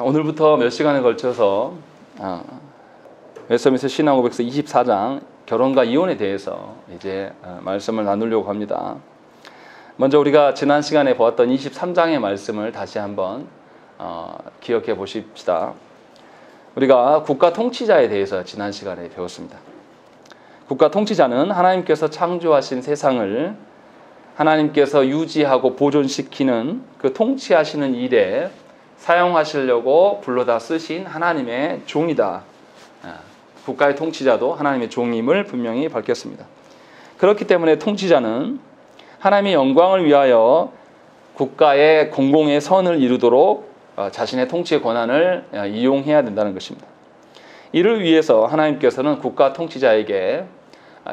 오늘부터 몇 시간에 걸쳐서 웨스트민스터 신앙고백서 24장 결혼과 이혼에 대해서 이제 말씀을 나누려고 합니다. 먼저 우리가 지난 시간에 보았던 23장의 말씀을 다시 한번 기억해 보십시다. 우리가 국가 통치자에 대해서 지난 시간에 배웠습니다. 국가 통치자는 하나님께서 창조하신 세상을 하나님께서 유지하고 보존시키는 그 통치하시는 일에 사용하시려고 불러다 쓰신 하나님의 종이다. 국가의 통치자도 하나님의 종임을 분명히 밝혔습니다. 그렇기 때문에 통치자는 하나님의 영광을 위하여 국가의 공공의 선을 이루도록 자신의 통치의 권한을 이용해야 된다는 것입니다. 이를 위해서 하나님께서는 국가 통치자에게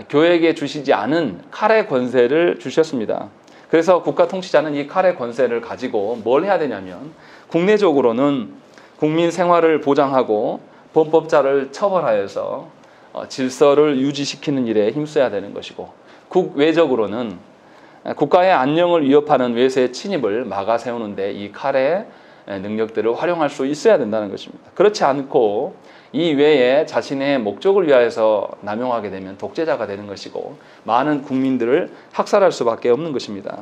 교회에게 주시지 않은 칼의 권세를 주셨습니다. 그래서 국가 통치자는 이 칼의 권세를 가지고 뭘 해야 되냐면 국내적으로는 국민 생활을 보장하고 범법자를 처벌하여서 질서를 유지시키는 일에 힘써야 되는 것이고, 국외적으로는 국가의 안녕을 위협하는 외세의 침입을 막아 세우는데 이 칼의 능력들을 활용할 수 있어야 된다는 것입니다. 그렇지 않고 이 외에 자신의 목적을 위하여서 남용하게 되면 독재자가 되는 것이고 많은 국민들을 학살할 수밖에 없는 것입니다.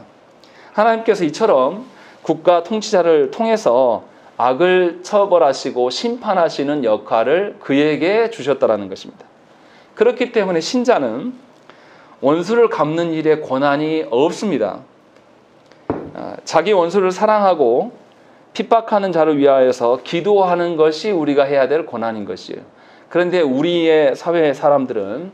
하나님께서 이처럼 국가 통치자를 통해서 악을 처벌하시고 심판하시는 역할을 그에게 주셨다는 것입니다. 그렇기 때문에 신자는 원수를 갚는 일에 권한이 없습니다. 자기 원수를 사랑하고 핍박하는 자를 위하여서 기도하는 것이 우리가 해야 될 권한인 것이에요. 그런데 우리의 사회의 사람들은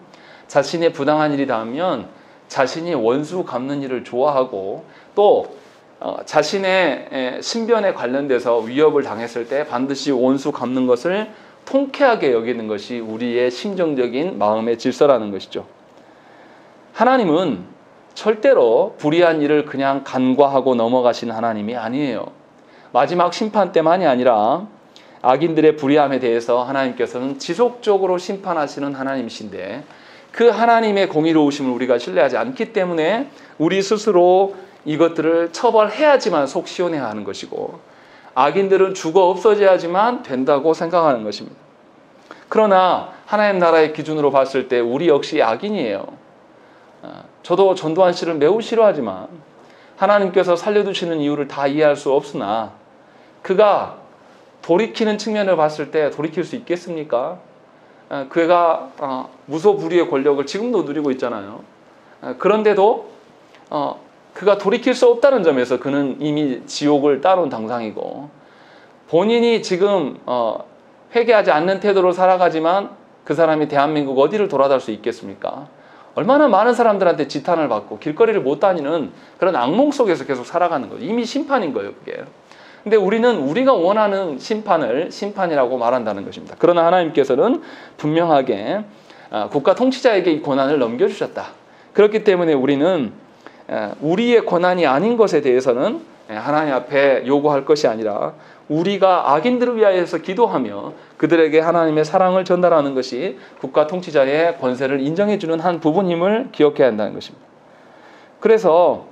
자신의 부당한 일이 닿으면 자신이 원수 갚는 일을 좋아하고 또 자신의 신변에 관련돼서 위협을 당했을 때 반드시 원수 갚는 것을 통쾌하게 여기는 것이 우리의 심정적인 마음의 질서라는 것이죠. 하나님은 절대로 불의한 일을 그냥 간과하고 넘어가신 하나님이 아니에요. 마지막 심판 때만이 아니라 악인들의 불의함에 대해서 하나님께서는 지속적으로 심판하시는 하나님이신데, 그 하나님의 공의로우심을 우리가 신뢰하지 않기 때문에 우리 스스로 이것들을 처벌해야지만 속 시원해야 하는 것이고, 악인들은 죽어 없어져야지만 된다고 생각하는 것입니다. 그러나 하나님 나라의 기준으로 봤을 때 우리 역시 악인이에요. 저도 전두환 씨를 매우 싫어하지만 하나님께서 살려두시는 이유를 다 이해할 수 없으나 그가 돌이키는 측면을 봤을 때 돌이킬 수 있겠습니까? 그가 무소불위의 권력을 지금도 누리고 있잖아요. 그런데도 그가 돌이킬 수 없다는 점에서 그는 이미 지옥을 따놓은 당상이고, 본인이 지금 회개하지 않는 태도로 살아가지만 그 사람이 대한민국 어디를 돌아갈 수 있겠습니까? 얼마나 많은 사람들한테 지탄을 받고 길거리를 못 다니는 그런 악몽 속에서 계속 살아가는 거예요. 이미 심판인 거예요, 그게. 근데 우리는 우리가 원하는 심판을 심판이라고 말한다는 것입니다. 그러나 하나님께서는 분명하게 국가 통치자에게 이 권한을 넘겨주셨다. 그렇기 때문에 우리는 우리의 권한이 아닌 것에 대해서는 하나님 앞에 요구할 것이 아니라 우리가 악인들을 위하여서 기도하며 그들에게 하나님의 사랑을 전달하는 것이 국가 통치자의 권세를 인정해주는 한 부분임을 기억해야 한다는 것입니다. 그래서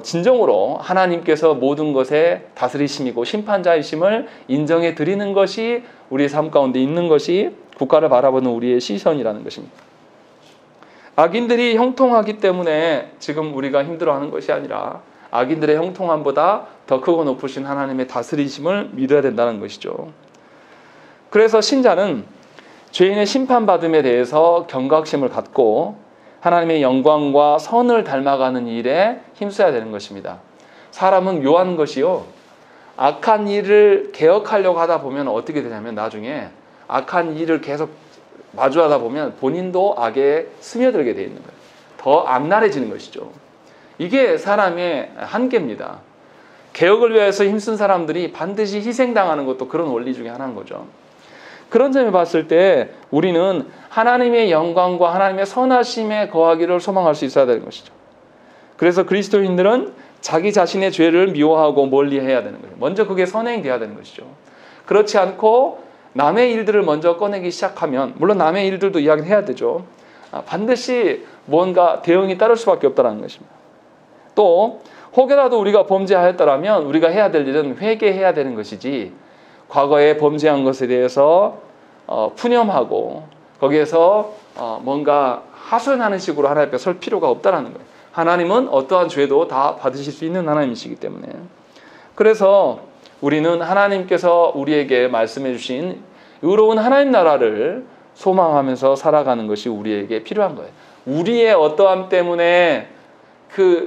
진정으로 하나님께서 모든 것에 다스리심이고 심판자이심을 인정해 드리는 것이 우리의 삶 가운데 있는 것이 국가를 바라보는 우리의 시선이라는 것입니다. 악인들이 형통하기 때문에 지금 우리가 힘들어하는 것이 아니라 악인들의 형통함보다 더 크고 높으신 하나님의 다스리심을 믿어야 된다는 것이죠. 그래서 신자는 죄인의 심판받음에 대해서 경각심을 갖고 하나님의 영광과 선을 닮아가는 일에 힘써야 되는 것입니다. 사람은 묘한 것이요, 악한 일을 개혁하려고 하다 보면 어떻게 되냐면 나중에 악한 일을 계속 마주하다 보면 본인도 악에 스며들게 되어 있는 거예요. 더 악랄해지는 것이죠. 이게 사람의 한계입니다. 개혁을 위해서 힘쓴 사람들이 반드시 희생당하는 것도 그런 원리 중에 하나인 거죠. 그런 점에 봤을 때 우리는 하나님의 영광과 하나님의 선하심에 거하기를 소망할 수 있어야 되는 것이죠. 그래서 그리스도인들은 자기 자신의 죄를 미워하고 멀리해야 되는 거예요. 먼저 그게 선행돼야 되는 것이죠. 그렇지 않고 남의 일들을 먼저 꺼내기 시작하면, 물론 남의 일들도 이야기를 해야 되죠. 반드시 뭔가 대응이 따를 수밖에 없다는 것입니다. 또 혹여라도 우리가 범죄하였더라면 우리가 해야 될 일은 회개해야 되는 것이지, 과거에 범죄한 것에 대해서 푸념하고 거기에서 뭔가 하소연하는 식으로 하나님 앞에 설 필요가 없다라는 거예요. 하나님은 어떠한 죄도 다 받으실 수 있는 하나님이시기 때문에. 그래서 우리는 하나님께서 우리에게 말씀해 주신 의로운 하나님 나라를 소망하면서 살아가는 것이 우리에게 필요한 거예요. 우리의 어떠함 때문에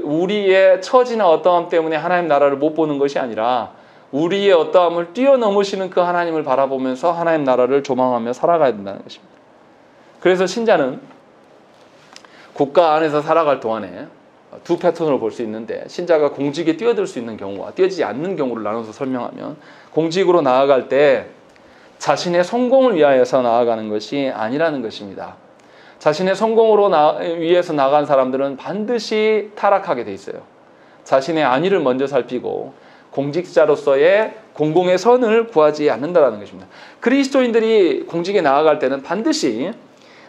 우리의 처지나 어떠함 때문에 하나님 나라를 못 보는 것이 아니라 우리의 어떠함을 뛰어넘으시는 그 하나님을 바라보면서 하나님 나라를 조망하며 살아가야 된다는 것입니다. 그래서 신자는 국가 안에서 살아갈 동안에 두 패턴으로 볼 수 있는데, 신자가 공직에 뛰어들 수 있는 경우와 뛰어들지 않는 경우를 나눠서 설명하면, 공직으로 나아갈 때 자신의 성공을 위하여서 나아가는 것이 아니라는 것입니다. 자신의 성공으로 위해서 나간 사람들은 반드시 타락하게 돼 있어요. 자신의 안위를 먼저 살피고 공직자로서의 공공의 선을 구하지 않는다는 것입니다. 그리스도인들이 공직에 나아갈 때는 반드시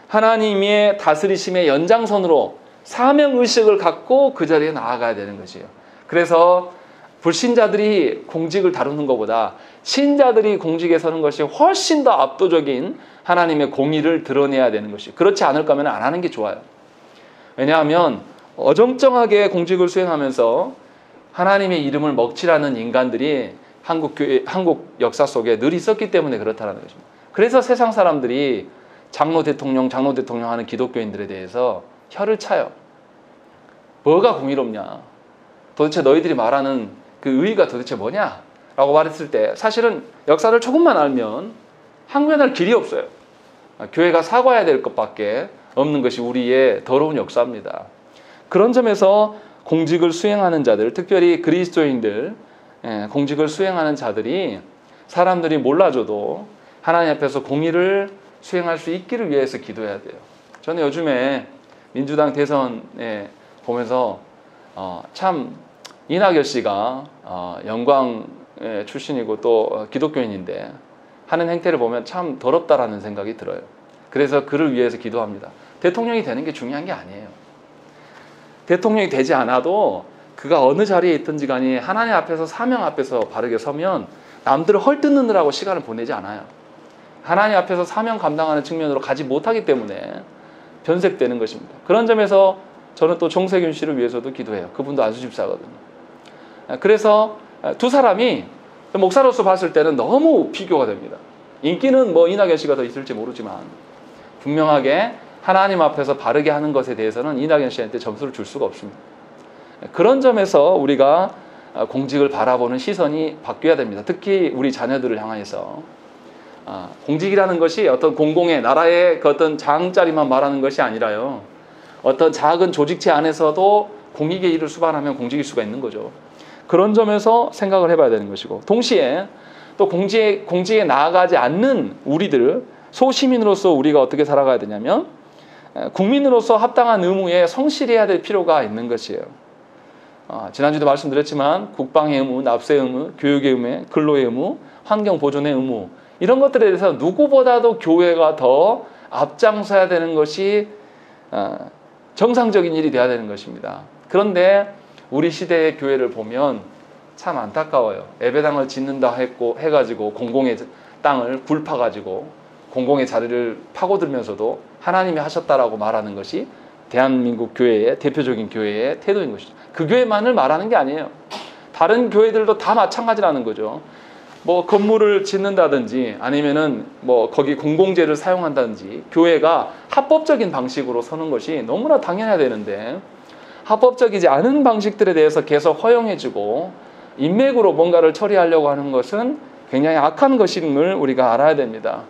하나님의 다스리심의 연장선으로 사명의식을 갖고 그 자리에 나아가야 되는 것이에요. 그래서 불신자들이 공직을 다루는 것보다 신자들이 공직에 서는 것이 훨씬 더 압도적인 하나님의 공의를 드러내야 되는 것이에요. 그렇지 않을 거면 안 하는 게 좋아요. 왜냐하면 어정쩡하게 공직을 수행하면서 하나님의 이름을 먹칠하는 인간들이 한국 역사 속에 늘 있었기 때문에 그렇다는 것입니다. 그래서 세상 사람들이 장로 대통령 하는 기독교인들에 대해서 혀를 차요. 뭐가 공의롭냐? 도대체 너희들이 말하는 그 의의가 도대체 뭐냐? 라고 말했을 때 사실은 역사를 조금만 알면 항변할 길이 없어요. 교회가 사과해야 될 것밖에 없는 것이 우리의 더러운 역사입니다. 그런 점에서 공직을 수행하는 자들, 특별히 그리스도인들, 공직을 수행하는 자들이 사람들이 몰라줘도 하나님 앞에서 공의를 수행할 수 있기를 위해서 기도해야 돼요. 저는 요즘에 민주당 대선에 보면서 참 이낙연 씨가 영광 출신이고 또 기독교인인데 하는 행태를 보면 참 더럽다라는 생각이 들어요. 그래서 그를 위해서 기도합니다. 대통령이 되는 게 중요한 게 아니에요. 대통령이 되지 않아도 그가 어느 자리에 있든지 간에 하나님 앞에서 사명 앞에서 바르게 서면 남들을 헐뜯느라고 시간을 보내지 않아요. 하나님 앞에서 사명 감당하는 측면으로 가지 못하기 때문에 변색되는 것입니다. 그런 점에서 저는 또 정세균 씨를 위해서도 기도해요. 그분도 안수집사거든요. 그래서 두 사람이 목사로서 봤을 때는 너무 비교가 됩니다. 인기는 뭐 이낙연 씨가 더 있을지 모르지만 분명하게 하나님 앞에서 바르게 하는 것에 대해서는 이낙연 씨한테 점수를 줄 수가 없습니다. 그런 점에서 우리가 공직을 바라보는 시선이 바뀌어야 됩니다. 특히 우리 자녀들을 향해서 공직이라는 것이 어떤 공공의 나라의 그 어떤 장자리만 말하는 것이 아니라요, 어떤 작은 조직체 안에서도 공익의 일을 수반하면 공직일 수가 있는 거죠. 그런 점에서 생각을 해봐야 되는 것이고, 동시에 또 공직에 나아가지 않는 우리들, 소시민으로서 우리가 어떻게 살아가야 되냐면 국민으로서 합당한 의무에 성실해야 될 필요가 있는 것이에요. 지난주도 말씀드렸지만 국방의 의무, 납세의 의무, 교육의 의무, 근로의 의무, 환경 보존의 의무, 이런 것들에 대해서 누구보다도 교회가 더 앞장서야 되는 것이 정상적인 일이 돼야 되는 것입니다. 그런데 우리 시대의 교회를 보면 참 안타까워요. 예배당을 짓는다 해가지고 공공의 땅을 굴파가지고 공공의 자리를 파고들면서도 하나님이 하셨다라고 말하는 것이 대한민국 교회의 대표적인 교회의 태도인 것이죠. 그 교회만을 말하는 게 아니에요. 다른 교회들도 다 마찬가지라는 거죠. 뭐 건물을 짓는다든지 아니면은 뭐 거기 공공재를 사용한다든지 교회가 합법적인 방식으로 서는 것이 너무나 당연해야 되는데, 합법적이지 않은 방식들에 대해서 계속 허용해주고 인맥으로 뭔가를 처리하려고 하는 것은 굉장히 악한 것임을 우리가 알아야 됩니다.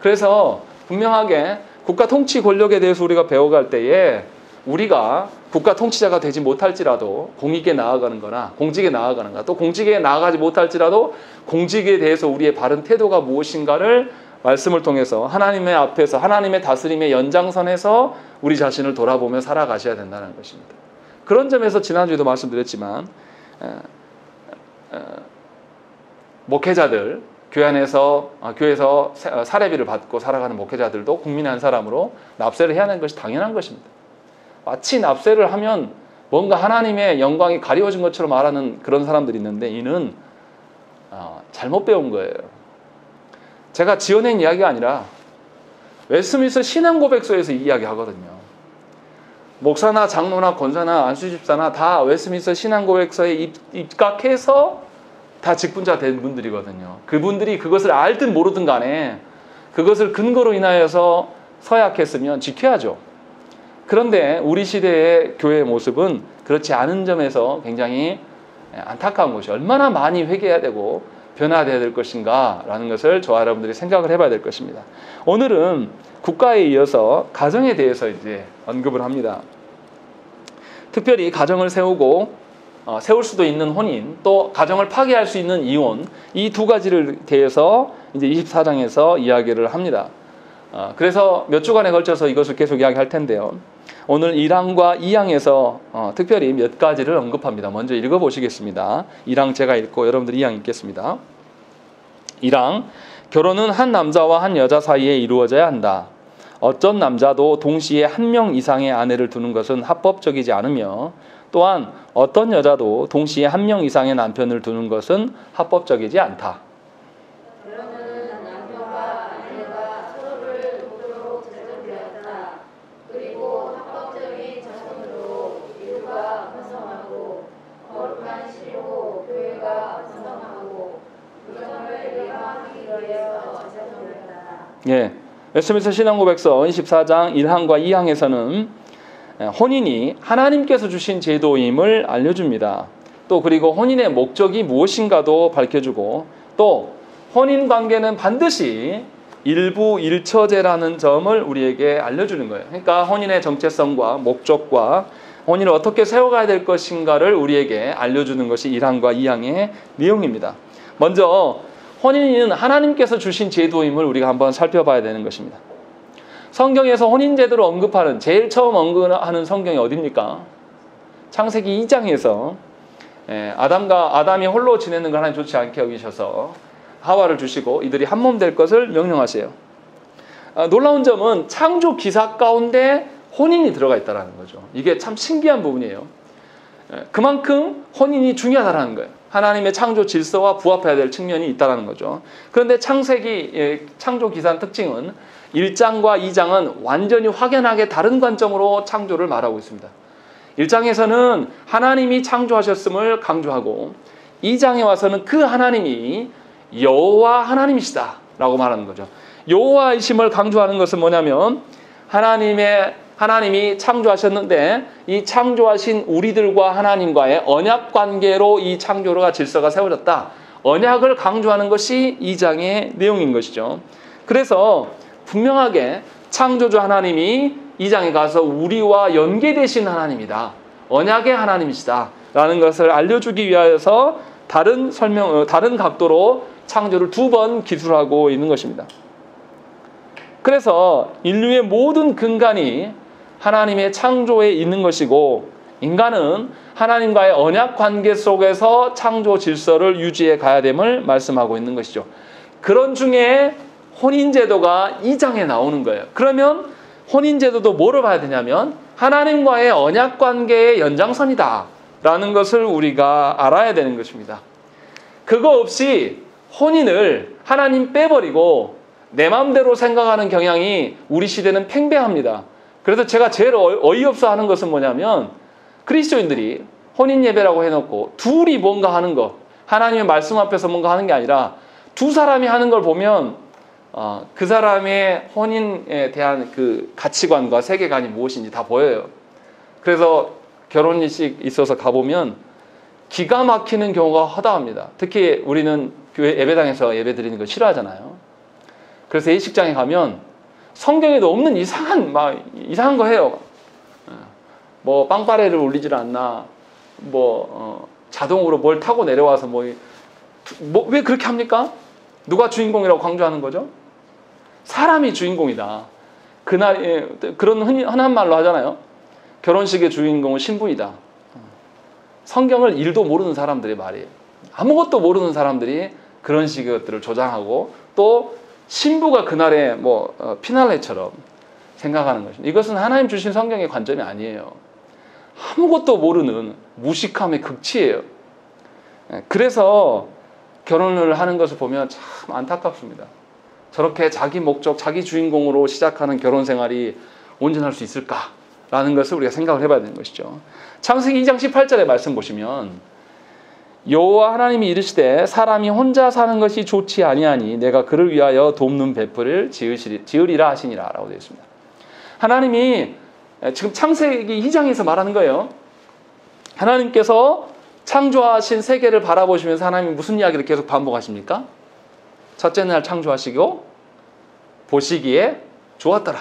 그래서 분명하게 국가 통치 권력에 대해서 우리가 배워갈 때에 우리가 국가 통치자가 되지 못할지라도 공익에 나아가는 거나 공직에 나아가는 거나, 또 공직에 나아가지 못할지라도 공직에 대해서 우리의 바른 태도가 무엇인가를 말씀을 통해서 하나님의 앞에서 하나님의 다스림의 연장선에서 우리 자신을 돌아보며 살아가셔야 된다는 것입니다. 그런 점에서 지난주에도 말씀드렸지만 목회자들, 교회에서 사례비를 받고 살아가는 목회자들도 국민의 한 사람으로 납세를 해야 하는 것이 당연한 것입니다. 마치 납세를 하면 뭔가 하나님의 영광이 가리워진 것처럼 말하는 그런 사람들이 있는데, 이는 잘못 배운 거예요. 제가 지어낸 이야기가 아니라 웨스트민스터 신앙고백서에서 이야기하거든요. 목사나 장로나 권사나 안수집사나 다 웨스트민스터 신앙고백서에 입각해서 다 직분자 된 분들이거든요. 그분들이 그것을 알든 모르든 간에 그것을 근거로 인하여서 서약했으면 지켜야죠. 그런데 우리 시대의 교회의 모습은 그렇지 않은 점에서 굉장히 안타까운 것이 얼마나 많이 회개해야 되고 변화되어야 될 것인가 라는 것을 저와 여러분들이 생각을 해봐야 될 것입니다. 오늘은 국가에 이어서 가정에 대해서 이제 언급을 합니다. 특별히 가정을 세우고 세울 수도 있는 혼인, 또 가정을 파괴할 수 있는 이혼, 이 두 가지를 대해서 이제 24장에서 이야기를 합니다. 그래서 몇 주간에 걸쳐서 이것을 계속 이야기할 텐데요. 오늘 1항과 2항에서 특별히 몇 가지를 언급합니다. 먼저 읽어보시겠습니다. 1항 제가 읽고 여러분들이 2항 읽겠습니다. 1항, 결혼은 한 남자와 한 여자 사이에 이루어져야 한다. 어떤 남자도 동시에 한 명 이상의 아내를 두는 것은 합법적이지 않으며 또한 어떤 여자도 동시에 한 명 이상의 남편을 두는 것은 합법적이지 않다. 그러면 남편과 아내가 서로를 돕도록 제정되었다. 그리고 합법적인 자손으로 인류가 번성하고 거룩한 시로 교회가 번성하고 부정을 예방하기 위해서 제정되었다. 예, 웨스트민스터 신앙고백서 24장 1항과 2항에서는 혼인이 하나님께서 주신 제도임을 알려줍니다. 또 그리고 혼인의 목적이 무엇인가도 밝혀주고 또 혼인 관계는 반드시 일부 일처제라는 점을 우리에게 알려주는 거예요. 그러니까 혼인의 정체성과 목적과 혼인을 어떻게 세워가야 될 것인가를 우리에게 알려주는 것이 1항과 2항의 내용입니다. 먼저 혼인은 하나님께서 주신 제도임을 우리가 한번 살펴봐야 되는 것입니다. 성경에서 혼인제도를 언급하는 제일 처음 언급하는 성경이 어디입니까? 창세기 2장에서 아담이 홀로 지내는 걸 하나님 좋지 않게 여기셔서 하와를 주시고 이들이 한 몸 될 것을 명령하세요. 놀라운 점은 창조 기사 가운데 혼인이 들어가 있다는 거죠. 이게 참 신기한 부분이에요. 그만큼 혼인이 중요하다는 거예요. 하나님의 창조 질서와 부합해야 될 측면이 있다는 거죠. 그런데 창세기 창조 기사의 특징은 1장과 2장은 완전히 확연하게 다른 관점으로 창조를 말하고 있습니다. 1장에서는 하나님이 창조하셨음을 강조하고 2장에 와서는 그 하나님이 여호와 하나님이시다 라고 말하는 거죠. 여호와이심을 강조하는 것은 뭐냐면 하나님이 창조하셨는데 이 창조하신 우리들과 하나님과의 언약 관계로 이 창조가 질서가 세워졌다. 언약을 강조하는 것이 2장의 내용인 것이죠. 그래서 분명하게 창조주 하나님이 2장에 가서 우리와 연계되신 하나님이다. 언약의 하나님이시다. 라는 것을 알려주기 위하여서 다른 각도로 창조를 2번 기술하고 있는 것입니다. 그래서 인류의 모든 근간이 하나님의 창조에 있는 것이고 인간은 하나님과의 언약 관계 속에서 창조 질서를 유지해 가야 됨을 말씀하고 있는 것이죠. 그런 중에 혼인제도가 2장에 나오는 거예요. 그러면 혼인제도도 뭐를 봐야 되냐면 하나님과의 언약 관계의 연장선이다 라는 것을 우리가 알아야 되는 것입니다. 그거 없이 혼인을 하나님 빼버리고 내 마음대로 생각하는 경향이 우리 시대는 팽배합니다. 그래서 제가 제일 어이없어 하는 것은 뭐냐면 그리스도인들이 혼인 예배라고 해놓고 둘이 뭔가 하는 거, 하나님의 말씀 앞에서 뭔가 하는 게 아니라 두 사람이 하는 걸 보면 그 사람의 혼인에 대한 그 가치관과 세계관이 무엇인지 다 보여요. 그래서 결혼식 있어서 가보면 기가 막히는 경우가 허다합니다. 특히 우리는 교회 예배당에서 예배 드리는 거 싫어하잖아요. 그래서 예식장에 가면 성경에도 없는 이상한 거 해요. 뭐 빵빠레를 울리질 않나, 자동으로 뭘 타고 내려와서 왜 그렇게 합니까? 누가 주인공이라고 강조하는 거죠? 사람이 주인공이다. 그날 그런 흔한 말로 하잖아요. 결혼식의 주인공은 신부이다. 성경을 1도 모르는 사람들의 말이에요. 아무것도 모르는 사람들이 그런 식의 것들을 조장하고 또 신부가 그날의 피날레처럼 생각하는 것입니다. 이것은 하나님 주신 성경의 관점이 아니에요. 아무것도 모르는 무식함의 극치예요. 그래서 결혼을 하는 것을 보면 참 안타깝습니다. 저렇게 자기 목적, 자기 주인공으로 시작하는 결혼 생활이 온전할 수 있을까라는 것을 우리가 생각을 해봐야 되는 것이죠. 창세기 2장 18절의 말씀 보시면 여호와 하나님이 이르시되 사람이 혼자 사는 것이 좋지 아니하니 내가 그를 위하여 돕는 벳풀을 지으리라 하시니라 라고 되어 있습니다. 하나님이 지금 창세기 2장에서 말하는 거예요. 하나님께서 창조하신 세계를 바라보시면서 하나님이 무슨 이야기를 계속 반복하십니까? 첫째 날 창조하시고 보시기에 좋았더라.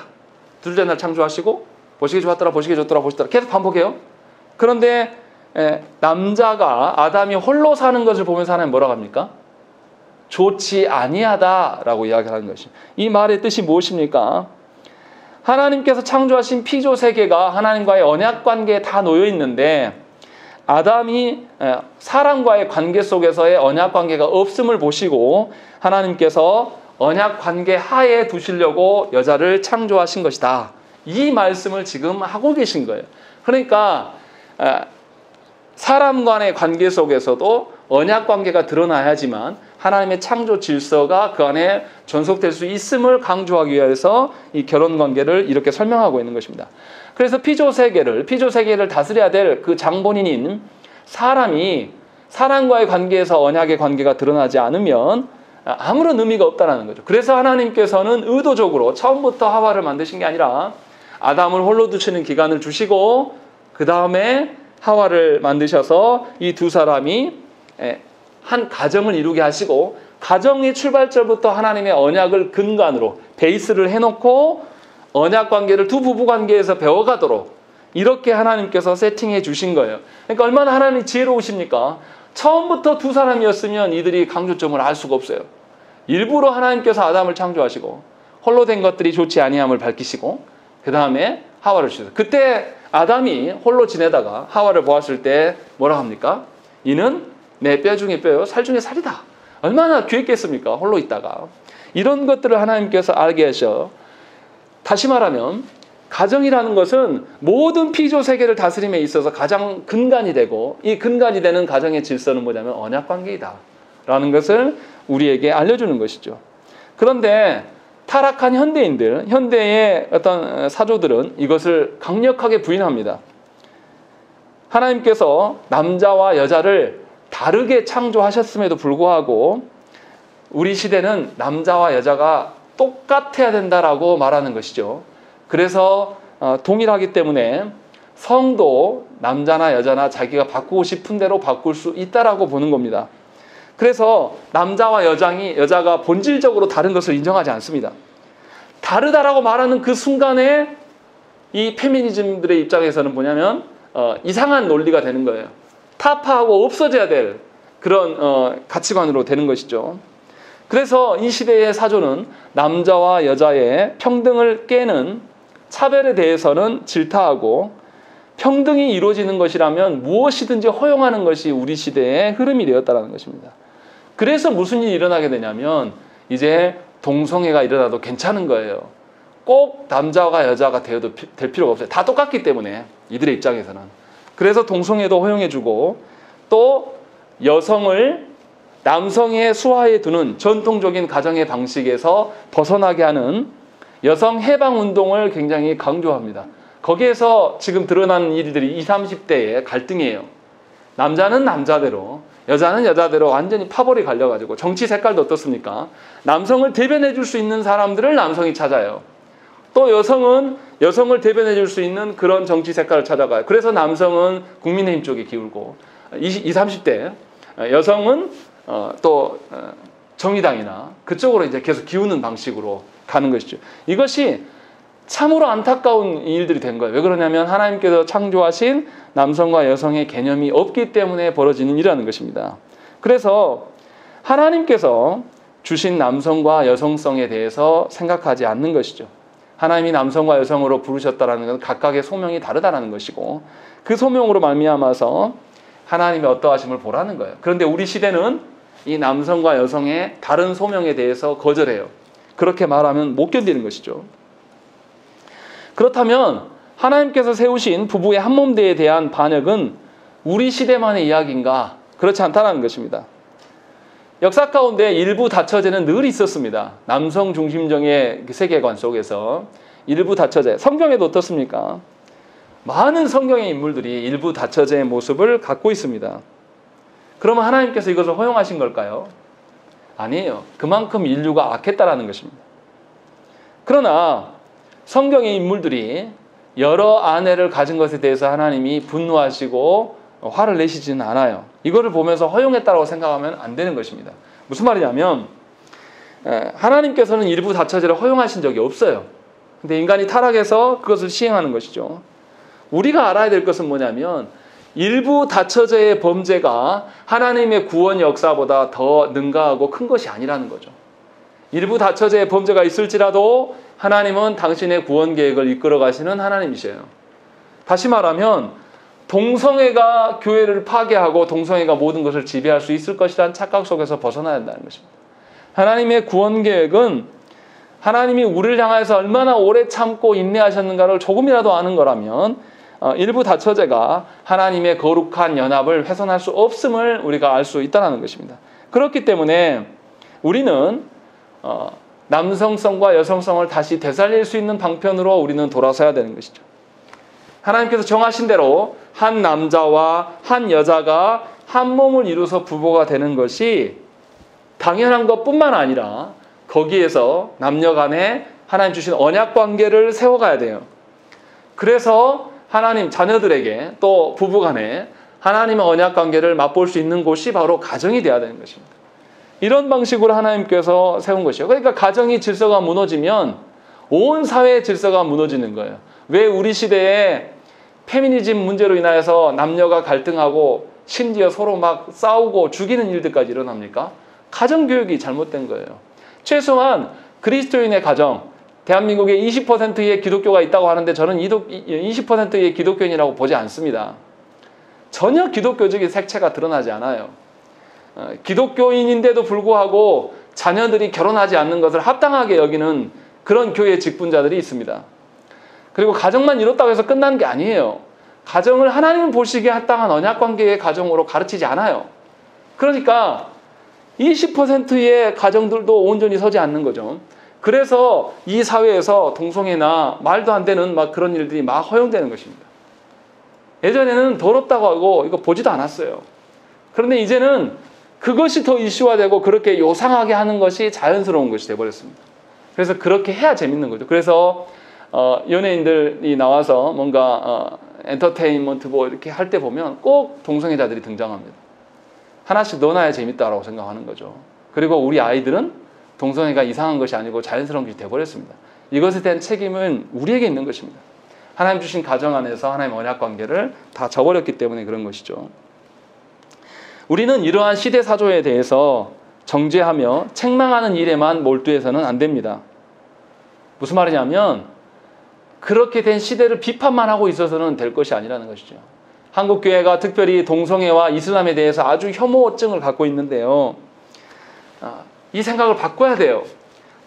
둘째 날 창조하시고 보시기에 좋았더라, 보시기에 좋더라, 보시더라. 계속 반복해요. 그런데 남자가 아담이 홀로 사는 것을 보면서 하나님 뭐라고 합니까? 좋지 아니하다라고 이야기하는 것이. 이 말의 뜻이 무엇입니까? 하나님께서 창조하신 피조 세계가 하나님과의 언약 관계에 다 놓여 있는데 아담이 사람과의 관계 속에서의 언약 관계가 없음을 보시고 하나님께서 언약 관계 하에 두시려고 여자를 창조하신 것이다. 이 말씀을 지금 하고 계신 거예요. 그러니까 사람 간의 관계 속에서도 언약 관계가 드러나야지만 하나님의 창조 질서가 그 안에 전속될 수 있음을 강조하기 위해서 이 결혼 관계를 이렇게 설명하고 있는 것입니다. 그래서 피조 세계를 다스려야 될 그 장본인인 사람이 사람과의 관계에서 언약의 관계가 드러나지 않으면 아무런 의미가 없다는 거죠. 그래서 하나님께서는 의도적으로 처음부터 하와를 만드신 게 아니라 아담을 홀로 두시는 기간을 주시고 그 다음에 하와를 만드셔서 이 두 사람이 한 가정을 이루게 하시고 가정의 출발점부터 하나님의 언약을 근간으로 베이스를 해놓고 언약 관계를 두 부부 관계에서 배워가도록 이렇게 하나님께서 세팅해 주신 거예요. 그러니까 얼마나 하나님이 지혜로우십니까? 처음부터 두 사람이었으면 이들이 강조점을 알 수가 없어요. 일부러 하나님께서 아담을 창조하시고 홀로 된 것들이 좋지 아니함을 밝히시고 그 다음에 하와를 주셨어요. 그때 아담이 홀로 지내다가 하와를 보았을 때 뭐라 합니까? 이는 내 뼈 중에 뼈요 살 중에 살이다. 얼마나 귀했겠습니까? 홀로 있다가. 이런 것들을 하나님께서 알게 하셔. 다시 말하면 가정이라는 것은 모든 피조 세계를 다스림에 있어서 가장 근간이 되고 이 근간이 되는 가정의 질서는 뭐냐면 언약관계이다 라는 것을 우리에게 알려주는 것이죠. 그런데 타락한 현대의 어떤 사조들은 이것을 강력하게 부인합니다. 하나님께서 남자와 여자를 다르게 창조하셨음에도 불구하고 우리 시대는 남자와 여자가 똑같아야 된다라고 말하는 것이죠. 그래서 동일하기 때문에 성도 남자나 여자나 자기가 바꾸고 싶은 대로 바꿀 수 있다라고 보는 겁니다. 그래서 남자와 여자가 본질적으로 다른 것을 인정하지 않습니다. 다르다라고 말하는 그 순간에 이 페미니즘들의 입장에서는 뭐냐면 이상한 논리가 되는 거예요. 타파하고 없어져야 될 그런 가치관으로 되는 것이죠. 그래서 이 시대의 사조는 남자와 여자의 평등을 깨는 차별에 대해서는 질타하고 평등이 이루어지는 것이라면 무엇이든지 허용하는 것이 우리 시대의 흐름이 되었다는 것입니다. 그래서 무슨 일이 일어나게 되냐면 이제 동성애가 일어나도 괜찮은 거예요. 꼭 남자가 여자가 되어도 될 필요가 없어요. 다 똑같기 때문에 이들의 입장에서는. 그래서 동성애도 허용해주고 또 여성을 남성의 수하에 두는 전통적인 가정의 방식에서 벗어나게 하는 여성 해방 운동을 굉장히 강조합니다. 거기에서 지금 드러나는 일들이 20, 30대의 갈등이에요. 남자는 남자대로, 여자는 여자대로 완전히 파벌이 갈려가지고 정치 색깔도 어떻습니까? 남성을 대변해 줄 수 있는 사람들을 남성이 찾아요. 또 여성은 여성을 대변해 줄 수 있는 그런 정치 색깔을 찾아가요. 그래서 남성은 국민의힘 쪽에 기울고 20, 30대 여성은 또 정의당이나 그쪽으로 이제 계속 기우는 방식으로 가는 것이죠. 이것이 참으로 안타까운 일들이 된 거예요. 왜 그러냐면 하나님께서 창조하신 남성과 여성의 개념이 없기 때문에 벌어지는 일이라는 것입니다. 그래서 하나님께서 주신 남성과 여성성에 대해서 생각하지 않는 것이죠. 하나님이 남성과 여성으로 부르셨다는 것은 각각의 소명이 다르다는 것이고 그 소명으로 말미암아서 하나님의 어떠하심을 보라는 거예요. 그런데 우리 시대는 이 남성과 여성의 다른 소명에 대해서 거절해요. 그렇게 말하면 못 견디는 것이죠. 그렇다면 하나님께서 세우신 부부의 한몸대에 대한 반역은 우리 시대만의 이야기인가? 그렇지 않다는 것입니다. 역사 가운데 일부 다처제는 늘 있었습니다. 남성 중심적의 세계관 속에서 일부 다처제. 성경에도 어떻습니까? 많은 성경의 인물들이 일부 다처제의 모습을 갖고 있습니다. 그러면 하나님께서 이것을 허용하신 걸까요? 아니에요. 그만큼 인류가 악했다라는 것입니다. 그러나 성경의 인물들이 여러 아내를 가진 것에 대해서 하나님이 분노하시고 화를 내시지는 않아요. 이거를 보면서 허용했다고 생각하면 안 되는 것입니다. 무슨 말이냐면 하나님께서는 일부 다처제를 허용하신 적이 없어요. 근데 인간이 타락해서 그것을 시행하는 것이죠. 우리가 알아야 될 것은 뭐냐면 일부 다처제의 범죄가 하나님의 구원 역사보다 더 능가하고 큰 것이 아니라는 거죠. 일부 다처제의 범죄가 있을지라도 하나님은 당신의 구원 계획을 이끌어 가시는 하나님이셔요. 다시 말하면 동성애가 교회를 파괴하고 동성애가 모든 것을 지배할 수 있을 것이라는 착각 속에서 벗어나야 한다는 것입니다. 하나님의 구원 계획은 하나님이 우리를 향해서 얼마나 오래 참고 인내하셨는가를 조금이라도 아는 거라면 일부 다처제가 하나님의 거룩한 연합을 훼손할 수 없음을 우리가 알 수 있다는 것입니다. 그렇기 때문에 우리는 남성성과 여성성을 다시 되살릴 수 있는 방편으로 우리는 돌아서야 되는 것이죠. 하나님께서 정하신 대로 한 남자와 한 여자가 한 몸을 이루어서 부부가 되는 것이 당연한 것뿐만 아니라 거기에서 남녀 간에 하나님 주신 언약 관계를 세워가야 돼요. 그래서 하나님 자녀들에게 또 부부 간에 하나님의 언약 관계를 맛볼 수 있는 곳이 바로 가정이 되어야 되는 것입니다. 이런 방식으로 하나님께서 세운 것이요. 그러니까 가정이 질서가 무너지면 온 사회의 질서가 무너지는 거예요. 왜 우리 시대에 페미니즘 문제로 인하여서 남녀가 갈등하고 심지어 서로 막 싸우고 죽이는 일들까지 일어납니까? 가정교육이 잘못된 거예요. 최소한 그리스도인의 가정, 대한민국에 20%의 기독교가 있다고 하는데 저는 20%의 기독교인이라고 보지 않습니다. 전혀 기독교적인 색채가 드러나지 않아요. 기독교인인데도 불구하고 자녀들이 결혼하지 않는 것을 합당하게 여기는 그런 교회 직분자들이 있습니다. 그리고 가정만 이뤘다고 해서 끝나는 게 아니에요. 가정을 하나님 보시기에 합당한 언약관계의 가정으로 가르치지 않아요. 그러니까 20%의 가정들도 온전히 서지 않는 거죠. 그래서 이 사회에서 동성애나 말도 안 되는 막 그런 일들이 막 허용되는 것입니다. 예전에는 더럽다고 하고 이거 보지도 않았어요. 그런데 이제는 그것이 더 이슈화되고 그렇게 요상하게 하는 것이 자연스러운 것이 되어버렸습니다. 그래서 그렇게 해야 재밌는 거죠. 그래서 연예인들이 나와서 뭔가 엔터테인먼트 뭐 이렇게 할 때 보면 꼭 동성애자들이 등장합니다. 하나씩 넣어놔야 재밌다라고 생각하는 거죠. 그리고 우리 아이들은 동성애가 이상한 것이 아니고 자연스러운 것이 되어버렸습니다. 이것에 대한 책임은 우리에게 있는 것입니다. 하나님 주신 가정 안에서 하나님의 언약 관계를 다 저버렸기 때문에 그런 것이죠. 우리는 이러한 시대 사조에 대해서 정죄하며 책망하는 일에만 몰두해서는 안 됩니다. 무슨 말이냐면 그렇게 된 시대를 비판만 하고 있어서는 될 것이 아니라는 것이죠. 한국교회가 특별히 동성애와 이슬람에 대해서 아주 혐오증을 갖고 있는데요. 이 생각을 바꿔야 돼요.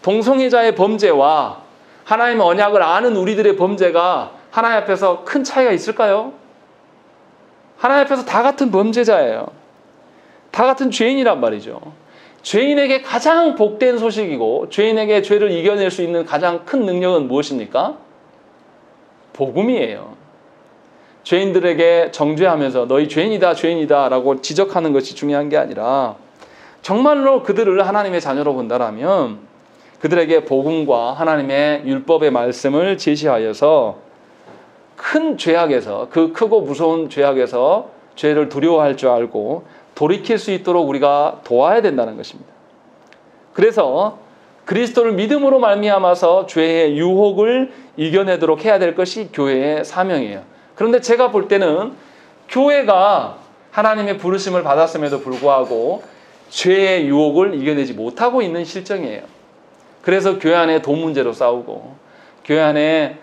동성애자의 범죄와 하나님의 언약을 아는 우리들의 범죄가 하나님 앞에서 큰 차이가 있을까요? 하나님 앞에서 다 같은 범죄자예요. 다 같은 죄인이란 말이죠. 죄인에게 가장 복된 소식이고 죄인에게 죄를 이겨낼 수 있는 가장 큰 능력은 무엇입니까? 복음이에요. 죄인들에게 정죄하면서 너희 죄인이다 죄인이다 라고 지적하는 것이 중요한 게 아니라 정말로 그들을 하나님의 자녀로 본다라면 그들에게 복음과 하나님의 율법의 말씀을 제시하여서 큰 죄악에서 그 크고 무서운 죄악에서 죄를 두려워할 줄 알고 돌이킬 수 있도록 우리가 도와야 된다는 것입니다. 그래서 그리스도를 믿음으로 말미암아서 죄의 유혹을 이겨내도록 해야 될 것이 교회의 사명이에요. 그런데 제가 볼 때는 교회가 하나님의 부르심을 받았음에도 불구하고 죄의 유혹을 이겨내지 못하고 있는 실정이에요. 그래서 교회 안에 돈 문제로 싸우고 교회 안에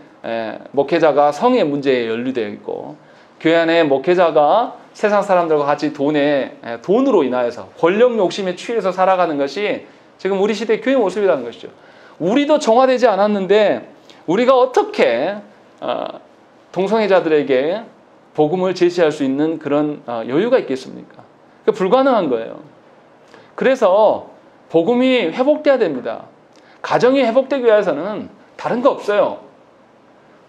목회자가 성의 문제에 연루되어 있고 교회 안에 목회자가 세상 사람들과 같이 돈으로 인하여서 권력 욕심에 취해서 살아가는 것이 지금 우리 시대의 교회 모습이라는 것이죠. 우리도 정화되지 않았는데 우리가 어떻게 동성애자들에게 복음을 제시할 수 있는 그런 여유가 있겠습니까? 불가능한 거예요. 그래서 복음이 회복돼야 됩니다. 가정이 회복되기 위해서는 다른 거 없어요.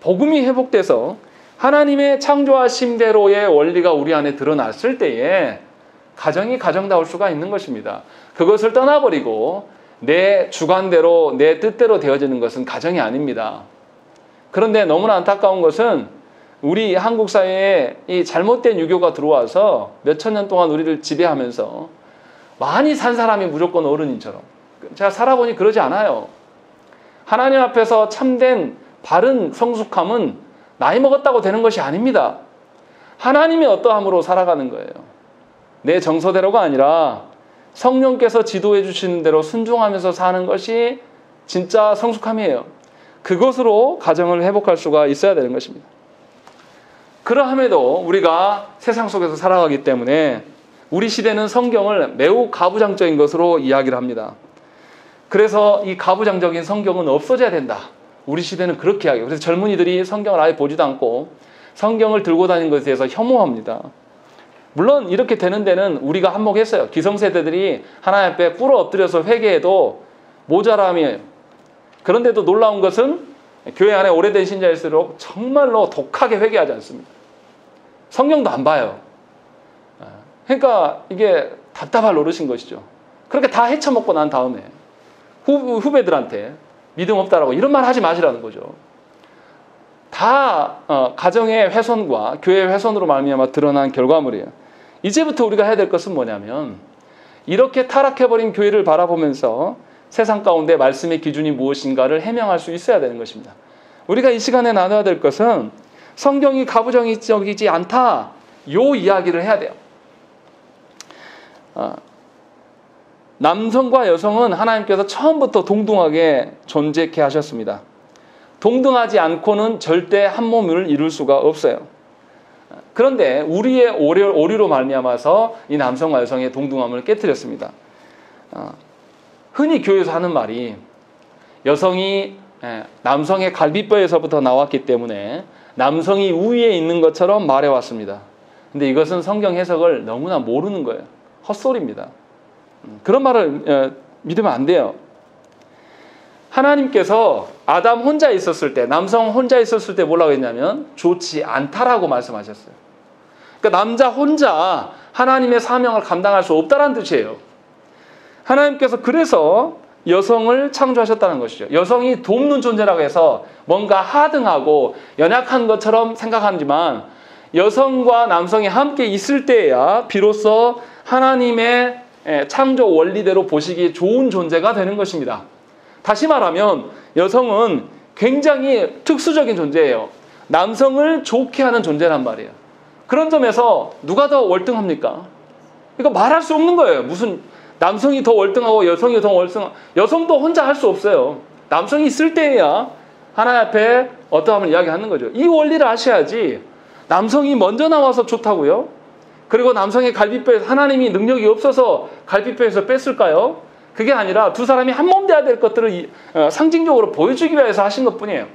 복음이 회복돼서 하나님의 창조하심대로의 원리가 우리 안에 드러났을 때에 가정이 가정다울 수가 있는 것입니다. 그것을 떠나버리고 내 주관대로 내 뜻대로 되어지는 것은 가정이 아닙니다. 그런데 너무나 안타까운 것은 우리 한국 사회에 이 잘못된 유교가 들어와서 몇천 년 동안 우리를 지배하면서 많이 산 사람이 무조건 어른인처럼, 제가 살아보니 그러지 않아요. 하나님 앞에서 참된 바른 성숙함은 나이 먹었다고 되는 것이 아닙니다. 하나님의 어떠함으로 살아가는 거예요. 내 정서대로가 아니라 성령께서 지도해 주시는 대로 순종하면서 사는 것이 진짜 성숙함이에요. 그것으로 가정을 회복할 수가 있어야 되는 것입니다. 그러함에도 우리가 세상 속에서 살아가기 때문에 우리 시대는 성경을 매우 가부장적인 것으로 이야기를 합니다. 그래서 이 가부장적인 성경은 없어져야 된다. 우리 시대는 그렇게 이야기해요. 그래서 젊은이들이 성경을 아예 보지도 않고 성경을 들고 다니는 것에 대해서 혐오합니다. 물론 이렇게 되는 데는 우리가 한몫했어요. 기성세대들이 하나님 앞에 꿇어 엎드려서 회개해도 모자람이에요. 그런데도 놀라운 것은 교회 안에 오래된 신자일수록 정말로 독하게 회개하지 않습니다. 성경도 안 봐요. 그러니까 이게 답답할 노릇인 것이죠. 그렇게 다 헤쳐먹고 난 다음에 후배들한테 믿음 없다라고 이런 말 하지 마시라는 거죠. 다 가정의 훼손과 교회의 훼손으로 말미암아 드러난 결과물이에요. 이제부터 우리가 해야 될 것은 뭐냐면 이렇게 타락해버린 교회를 바라보면서 세상 가운데 말씀의 기준이 무엇인가를 해명할 수 있어야 되는 것입니다. 우리가 이 시간에 나눠야 될 것은 성경이 가부장적이지 않다, 요 이야기를 해야 돼요. 남성과 여성은 하나님께서 처음부터 동등하게 존재케 하셨습니다. 동등하지 않고는 절대 한 몸을 이룰 수가 없어요. 그런데 우리의 오류로 말미암아서 이 남성과 여성의 동등함을 깨뜨렸습니다. 흔히 교회에서 하는 말이 여성이 남성의 갈비뼈에서부터 나왔기 때문에 남성이 우위에 있는 것처럼 말해왔습니다. 근데 이것은 성경 해석을 너무나 모르는 거예요. 헛소리입니다. 그런 말을 믿으면 안 돼요. 하나님께서 아담 혼자 있었을 때, 남성 혼자 있었을 때 뭐라고 했냐면 좋지 않다라고 말씀하셨어요. 그러니까 남자 혼자 하나님의 사명을 감당할 수 없다는 뜻이에요. 하나님께서 그래서 여성을 창조하셨다는 것이죠. 여성이 돕는 존재라고 해서 뭔가 하등하고 연약한 것처럼 생각하지만 여성과 남성이 함께 있을 때야 비로소 하나님의 창조 원리대로 보시기 좋은 존재가 되는 것입니다. 다시 말하면 여성은 굉장히 특수적인 존재예요. 남성을 좋게 하는 존재란 말이에요. 그런 점에서 누가 더 월등합니까? 이거 말할 수 없는 거예요. 무슨 남성이 더 월등하고 여성이 더 월등하고, 여성도 혼자 할 수 없어요. 남성이 있을 때에야 하나님 앞에 어떠함을 이야기하는 거죠. 이 원리를 아셔야지 남성이 먼저 나와서 좋다고요? 그리고 남성의 갈비뼈에서 하나님이 능력이 없어서 갈비뼈에서 뺐을까요? 그게 아니라 두 사람이 한 몸 돼야 될 것들을 상징적으로 보여주기 위해서 하신 것뿐이에요.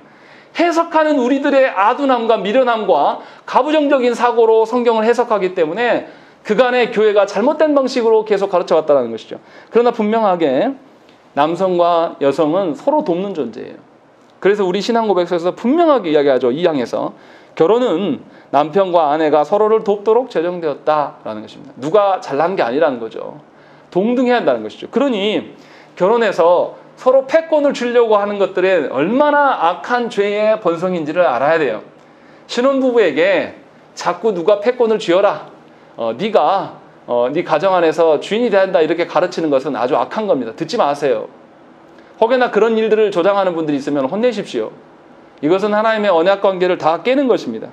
해석하는 우리들의 아둔함과 미련함과 가부장적인 사고로 성경을 해석하기 때문에 그간의 교회가 잘못된 방식으로 계속 가르쳐왔다는 것이죠. 그러나 분명하게 남성과 여성은 서로 돕는 존재예요. 그래서 우리 신앙고백서에서 분명하게 이야기하죠. 2항에서 결혼은 남편과 아내가 서로를 돕도록 제정되었다라는 것입니다. 누가 잘난 게 아니라는 거죠. 동등해야 한다는 것이죠. 그러니 결혼해서 서로 패권을 주려고 하는 것들은 얼마나 악한 죄의 번성인지를 알아야 돼요. 신혼부부에게 자꾸 누가 패권을 쥐어라, 네가 네 가정 안에서 주인이 돼야 한다 이렇게 가르치는 것은 아주 악한 겁니다. 듣지 마세요. 혹여나 그런 일들을 조장하는 분들이 있으면 혼내십시오. 이것은 하나님의 언약 관계를 다 깨는 것입니다.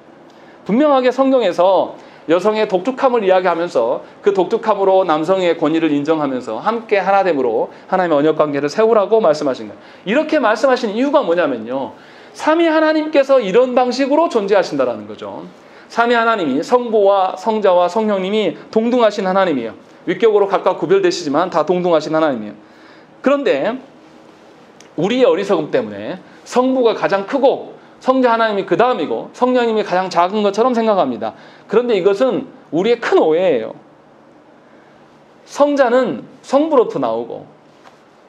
분명하게 성경에서 여성의 독특함을 이야기하면서 그 독특함으로 남성의 권위를 인정하면서 함께 하나됨으로 하나님의 언약 관계를 세우라고 말씀하신 거예요. 이렇게 말씀하신 이유가 뭐냐면요, 삼위 하나님께서 이런 방식으로 존재하신다는 거죠. 삼위 하나님이 성부와 성자와 성령님이 동등하신 하나님이에요. 위격으로 각각 구별되시지만 다 동등하신 하나님이에요. 그런데 우리의 어리석음 때문에 성부가 가장 크고 성자 하나님이 그 다음이고 성령님이 가장 작은 것처럼 생각합니다. 그런데 이것은 우리의 큰 오해예요. 성자는 성부로부터 나오고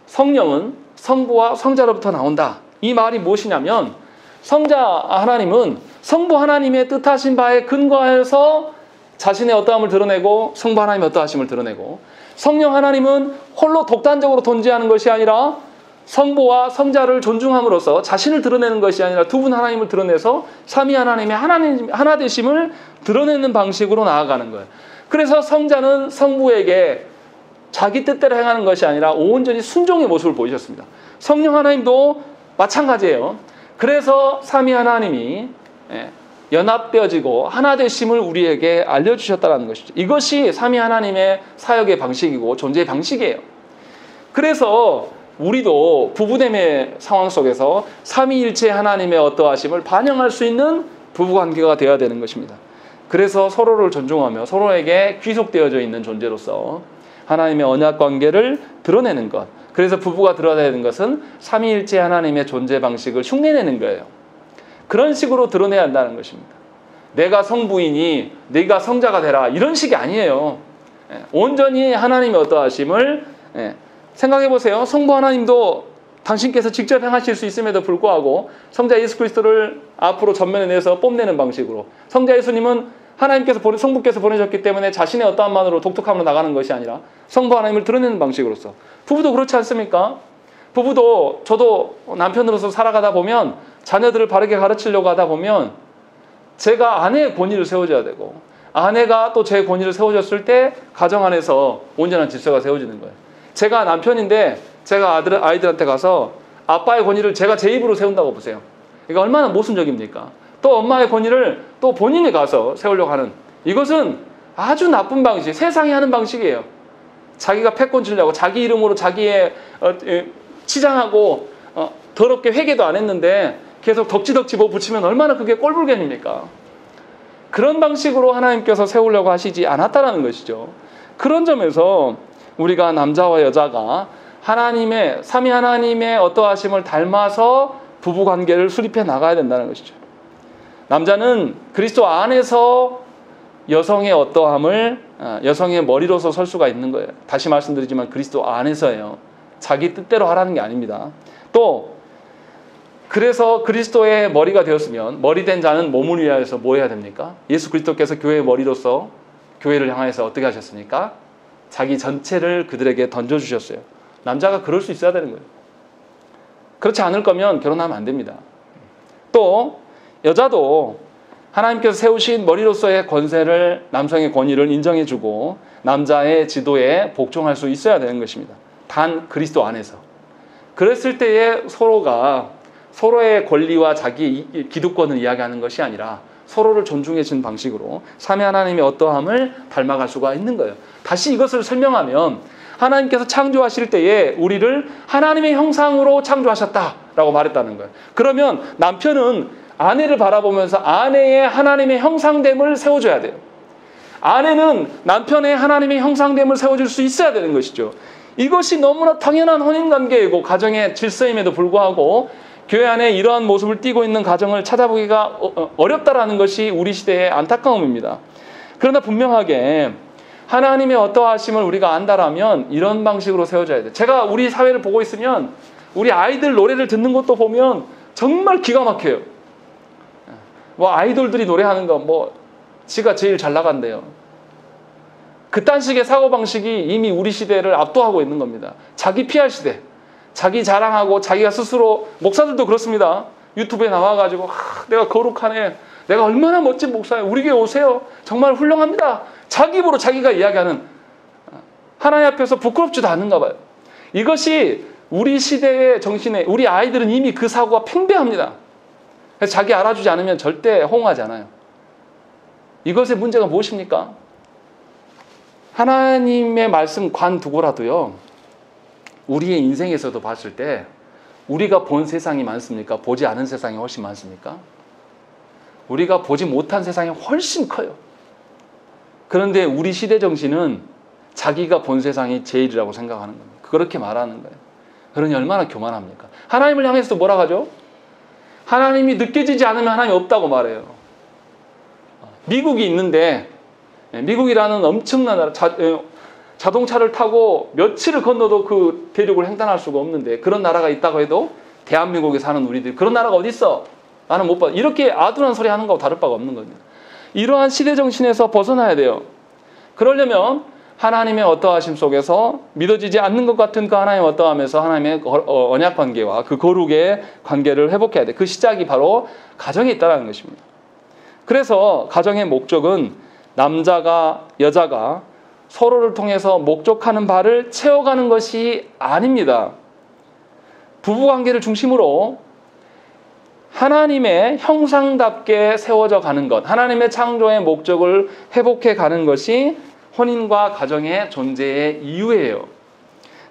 성령은 성부와 성자로부터 나온다. 이 말이 무엇이냐면 성자 하나님은 성부 하나님의 뜻하신 바에 근거하여서 자신의 어떠함을 드러내고 성부 하나님의 어떠하심을 드러내고, 성령 하나님은 홀로 독단적으로 존재하는 것이 아니라 성부와 성자를 존중함으로써 자신을 드러내는 것이 아니라 두 분 하나님을 드러내서 삼위 하나님의 하나 되심을 드러내는 방식으로 나아가는 거예요. 그래서 성자는 성부에게 자기 뜻대로 행하는 것이 아니라 온전히 순종의 모습을 보이셨습니다. 성령 하나님도 마찬가지예요. 그래서 삼위 하나님이 연합되어지고 하나 되심을 우리에게 알려주셨다는 것이죠. 이것이 삼위 하나님의 사역의 방식이고 존재의 방식이에요. 그래서 우리도 부부됨의 상황 속에서 삼위일체 하나님의 어떠하심을 반영할 수 있는 부부관계가 되어야 되는 것입니다. 그래서 서로를 존중하며 서로에게 귀속되어져 있는 존재로서 하나님의 언약관계를 드러내는 것, 그래서 부부가 드러내야 되는 것은 삼위일체 하나님의 존재 방식을 흉내내는 거예요. 그런 식으로 드러내야 한다는 것입니다. 내가 성부이니 네가 성자가 되라, 이런 식이 아니에요. 온전히 하나님의 어떠하심을 생각해 보세요. 성부 하나님도 당신께서 직접 행하실 수 있음에도 불구하고 성자 예수 그리스도를 앞으로 전면에 내서 뽐내는 방식으로, 성자 예수님은 하나님께서 성부께서 보내셨기 때문에 자신의 어떠한만으로 독특함으로 나가는 것이 아니라 성부 하나님을 드러내는 방식으로서, 부부도 그렇지 않습니까? 부부도, 저도 남편으로서 살아가다 보면 자녀들을 바르게 가르치려고 하다 보면 제가 아내의 권위를 세워줘야 되고, 아내가 또 제 권위를 세워줬을 때 가정 안에서 온전한 질서가 세워지는 거예요. 제가 남편인데 제가 아이들한테 가서 아빠의 권위를 제가 제 입으로 세운다고 보세요. 이게 얼마나 모순적입니까? 또 엄마의 권위를 또 본인이 가서 세우려고 하는, 이것은 아주 나쁜 방식, 세상이 하는 방식이에요. 자기가 패권 주려고 자기 이름으로 자기의 치장하고 더럽게 회개도 안 했는데 계속 덕지덕지 뭐 붙이면 얼마나 그게 꼴불견입니까? 그런 방식으로 하나님께서 세우려고 하시지 않았다라는 것이죠. 그런 점에서 우리가 남자와 여자가 하나님의, 삼위 하나님의 어떠하심을 닮아서 부부관계를 수립해 나가야 된다는 것이죠. 남자는 그리스도 안에서 여성의 어떠함을 여성의 머리로서 설 수가 있는 거예요. 다시 말씀드리지만 그리스도 안에서예요. 자기 뜻대로 하라는 게 아닙니다. 또 그래서 그리스도의 머리가 되었으면 머리 된 자는 몸을 위하여서 뭐 해야 됩니까? 예수 그리스도께서 교회의 머리로서 교회를 향해서 어떻게 하셨습니까? 자기 전체를 그들에게 던져주셨어요. 남자가 그럴 수 있어야 되는 거예요. 그렇지 않을 거면 결혼하면 안 됩니다. 또 여자도 하나님께서 세우신 머리로서의 권세를, 남성의 권위를 인정해주고 남자의 지도에 복종할 수 있어야 되는 것입니다. 단 그리스도 안에서. 그랬을 때에 서로가 서로의 권리와 자기 기득권을 이야기하는 것이 아니라 서로를 존중해 주는 방식으로 삼위 하나님의 어떠함을 닮아갈 수가 있는 거예요. 다시 이것을 설명하면 하나님께서 창조하실 때에 우리를 하나님의 형상으로 창조하셨다라고 말했다는 거예요. 그러면 남편은 아내를 바라보면서 아내의 하나님의 형상됨을 세워줘야 돼요. 아내는 남편의 하나님의 형상됨을 세워줄 수 있어야 되는 것이죠. 이것이 너무나 당연한 혼인관계이고 가정의 질서임에도 불구하고 교회 안에 이러한 모습을 띠고 있는 가정을 찾아보기가 어렵다라는 것이 우리 시대의 안타까움입니다. 그러나 분명하게 하나님의 어떠하심을 우리가 안다라면 이런 방식으로 세워져야 돼요. 제가 우리 사회를 보고 있으면 우리 아이들 노래를 듣는 것도 보면 정말 기가 막혀요. 뭐 아이돌들이 노래하는 거 뭐 지가 제일 잘 나간대요. 그딴 식의 사고방식이 이미 우리 시대를 압도하고 있는 겁니다. 자기 PR 시대, 자기 자랑하고 자기가 스스로, 목사들도 그렇습니다. 유튜브에 나와가지고 내가 거룩하네, 내가 얼마나 멋진 목사예요, 우리 교회 오세요, 정말 훌륭합니다, 자기 입으로 자기가 이야기하는, 하나님 앞에서 부끄럽지도 않은가 봐요. 이것이 우리 시대의 정신에, 우리 아이들은 이미 그 사고가 팽배합니다. 그래서 자기 알아주지 않으면 절대 호응하지 않아요. 이것의 문제가 무엇입니까? 하나님의 말씀 관두고라도요, 우리의 인생에서도 봤을 때 우리가 본 세상이 많습니까? 보지 않은 세상이 훨씬 많습니까? 우리가 보지 못한 세상이 훨씬 커요. 그런데 우리 시대 정신은 자기가 본 세상이 제일이라고 생각하는 겁니다. 그렇게 말하는 거예요. 그러니 얼마나 교만합니까? 하나님을 향해서도 뭐라 하죠? 하나님이 느껴지지 않으면 하나님이 없다고 말해요. 미국이 있는데, 미국이라는 엄청난 나라, 자동차를 타고 며칠을 건너도 그 대륙을 횡단할 수가 없는데 그런 나라가 있다고 해도 대한민국에 사는 우리들이 그런 나라가 어디 있어? 나는 못 봐. 이렇게 아둔한 소리 하는 거하고 다를 바가 없는 겁니다. 이러한 시대 정신에서 벗어나야 돼요. 그러려면 하나님의 어떠하심 속에서 믿어지지 않는 것 같은 그 하나님의 어떠함에서 하나님의 언약 관계와 그 거룩의 관계를 회복해야 돼. 그 시작이 바로 가정에 있다는 것입니다. 그래서 가정의 목적은 남자가 여자가 서로를 통해서 목적하는 바를 채워가는 것이 아닙니다. 부부관계를 중심으로 하나님의 형상답게 세워져 가는 것, 하나님의 창조의 목적을 회복해 가는 것이 혼인과 가정의 존재의 이유예요.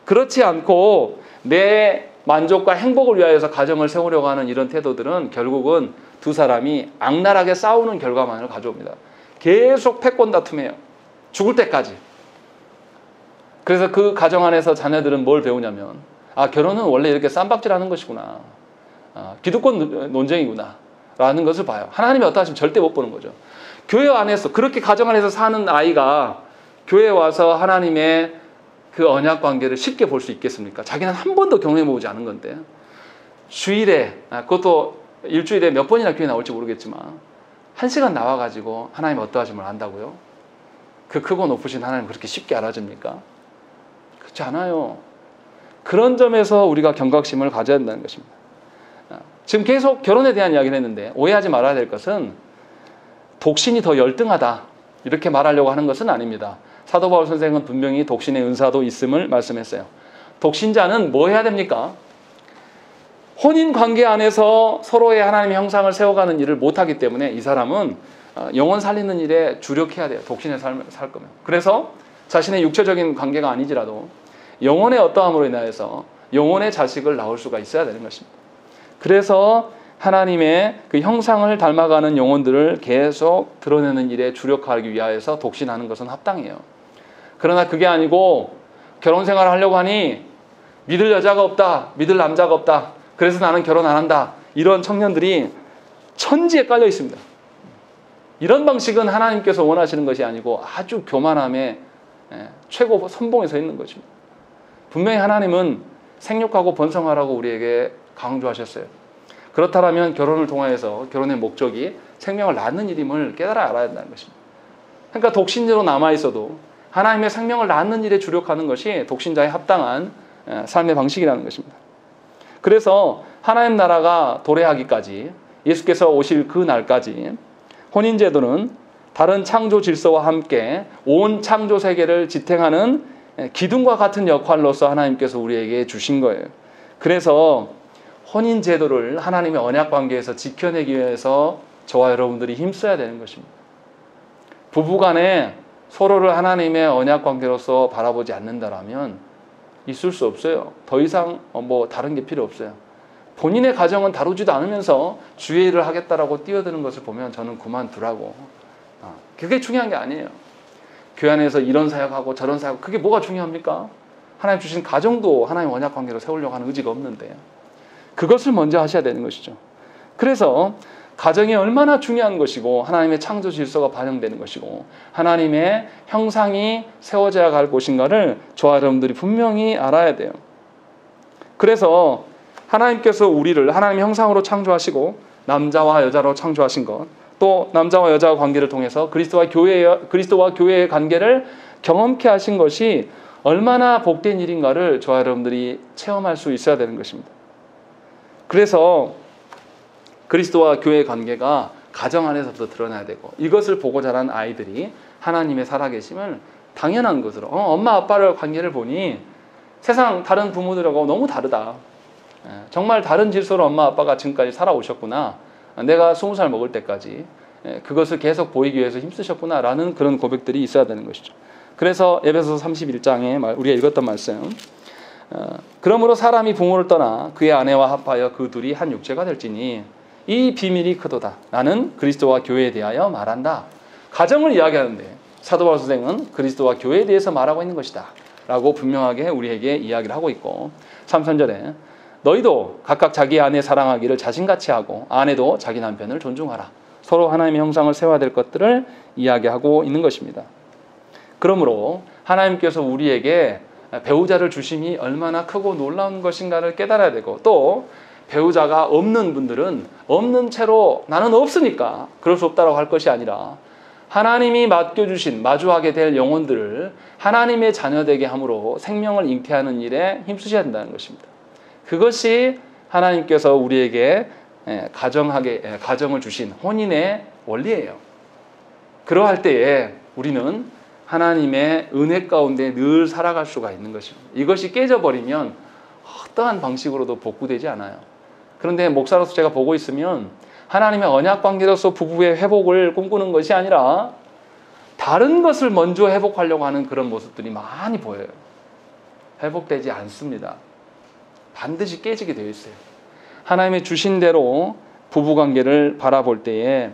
그렇지 않고 내 만족과 행복을 위하여서 가정을 세우려고 하는 이런 태도들은 결국은 두 사람이 악랄하게 싸우는 결과만을 가져옵니다. 계속 패권 다툼해요. 죽을 때까지. 그래서 그 가정 안에서 자녀들은 뭘 배우냐면 결혼은 원래 이렇게 쌈박질하는 것이구나. 기득권 논쟁이구나 라는 것을 봐요. 하나님이 어떠하시면 절대 못 보는 거죠. 교회 안에서 그렇게 가정 안에서 사는 아이가 교회에 와서 하나님의 그 언약 관계를 쉽게 볼 수 있겠습니까? 자기는 한 번도 경험해 보지 않은 건데 주일에 그것도 일주일에 몇 번이나 교회 나올지 모르겠지만 1시간 나와가지고 하나님 어떠하심을 안다고요? 그 크고 높으신 하나님 그렇게 쉽게 알아줍니까? 그렇지 않아요. 그런 점에서 우리가 경각심을 가져야 한다는 것입니다. 지금 계속 결혼에 대한 이야기를 했는데 오해하지 말아야 될 것은 독신이 더 열등하다 이렇게 말하려고 하는 것은 아닙니다. 사도 바울 선생은 분명히 독신의 은사도 있음을 말씀했어요. 독신자는 뭐 해야 됩니까? 혼인 관계 안에서 서로의 하나님의 형상을 세워가는 일을 못하기 때문에 이 사람은 영혼 살리는 일에 주력해야 돼요. 독신의 삶을 살 거면. 그래서 자신의 육체적인 관계가 아니지라도 영혼의 어떠함으로 인하여서 영혼의 자식을 낳을 수가 있어야 되는 것입니다. 그래서 하나님의 그 형상을 닮아가는 영혼들을 계속 드러내는 일에 주력하기 위하여서 독신하는 것은 합당해요. 그러나 그게 아니고 결혼 생활을 하려고 하니 믿을 여자가 없다, 믿을 남자가 없다, 그래서 나는 결혼 안 한다, 이런 청년들이 천지에 깔려 있습니다. 이런 방식은 하나님께서 원하시는 것이 아니고 아주 교만함의 최고 선봉에 서 있는 것입니다. 분명히 하나님은 생육하고 번성하라고 우리에게 강조하셨어요. 그렇다면 결혼을 통하여서 결혼의 목적이 생명을 낳는 일임을 깨달아 알아야 한다는 것입니다. 그러니까 독신자로 남아있어도 하나님의 생명을 낳는 일에 주력하는 것이 독신자의 합당한 삶의 방식이라는 것입니다. 그래서 하나님 나라가 도래하기까지 예수께서 오실 그 날까지 혼인제도는 다른 창조 질서와 함께 온 창조 세계를 지탱하는 기둥과 같은 역할로서 하나님께서 우리에게 주신 거예요. 그래서 혼인제도를 하나님의 언약관계에서 지켜내기 위해서 저와 여러분들이 힘써야 되는 것입니다. 부부간에 서로를 하나님의 언약관계로서 바라보지 않는다라면 있을 수 없어요. 더 이상 다른 게 필요 없어요. 본인의 가정은 다루지도 않으면서 주의 일을 하겠다라고 뛰어드는 것을 보면 저는 그만두라고. 그게 중요한 게 아니에요. 교회 안에서 이런 사역하고 저런 사역하고 그게 뭐가 중요합니까? 하나님 주신 가정도 하나님 언약관계로 세우려고 하는 의지가 없는데 그것을 먼저 하셔야 되는 것이죠. 그래서 가정이 얼마나 중요한 것이고 하나님의 창조 질서가 반영되는 것이고 하나님의 형상이 세워져야 할 곳인가를 저와 여러분들이 분명히 알아야 돼요. 그래서 하나님께서 우리를 하나님의 형상으로 창조하시고 남자와 여자로 창조하신 것, 또 남자와 여자의 관계를 통해서 그리스도와 교회의 관계를 경험케 하신 것이 얼마나 복된 일인가를 저와 여러분들이 체험할 수 있어야 되는 것입니다. 그래서 그리스도와 교회의 관계가 가정 안에서부터 드러나야 되고 이것을 보고 자란 아이들이 하나님의 살아계심을 당연한 것으로 엄마 아빠의 관계를 보니 세상 다른 부모들하고 너무 다르다. 정말 다른 질서로 엄마 아빠가 지금까지 살아오셨구나. 내가 20살 먹을 때까지 그것을 계속 보이기 위해서 힘쓰셨구나 라는 그런 고백들이 있어야 되는 것이죠. 그래서 에베소서 31장에 우리가 읽었던 말씀, 그러므로 사람이 부모를 떠나 그의 아내와 합하여 그 둘이 한 육체가 될지니 이 비밀이 크도다. 나는 그리스도와 교회에 대하여 말한다. 가정을 이야기하는데 사도 바울 선생은 그리스도와 교회에 대해서 말하고 있는 것이다 라고 분명하게 우리에게 이야기를 하고 있고 3, 4절에 너희도 각각 자기 아내 사랑하기를 자신같이 하고 아내도 자기 남편을 존중하라. 서로 하나님의 형상을 세워야 될 것들을 이야기하고 있는 것입니다. 그러므로 하나님께서 우리에게 배우자를 주심이 얼마나 크고 놀라운 것인가를 깨달아야 되고, 또 배우자가 없는 분들은 없는 채로 나는 없으니까 그럴 수 없다고 할 것이 아니라 하나님이 맡겨주신 마주하게 될 영혼들을 하나님의 자녀되게 함으로 생명을 잉태하는 일에 힘쓰셔야 된다는 것입니다. 그것이 하나님께서 우리에게 가정을 주신 혼인의 원리예요. 그러할 때에 우리는 하나님의 은혜 가운데 늘 살아갈 수가 있는 것입니다. 이것이 깨져버리면 어떠한 방식으로도 복구되지 않아요. 그런데 목사로서 제가 보고 있으면 하나님의 언약 관계로서 부부의 회복을 꿈꾸는 것이 아니라 다른 것을 먼저 회복하려고 하는 그런 모습들이 많이 보여요. 회복되지 않습니다. 반드시 깨지게 되어 있어요. 하나님의 주신 대로 부부관계를 바라볼 때에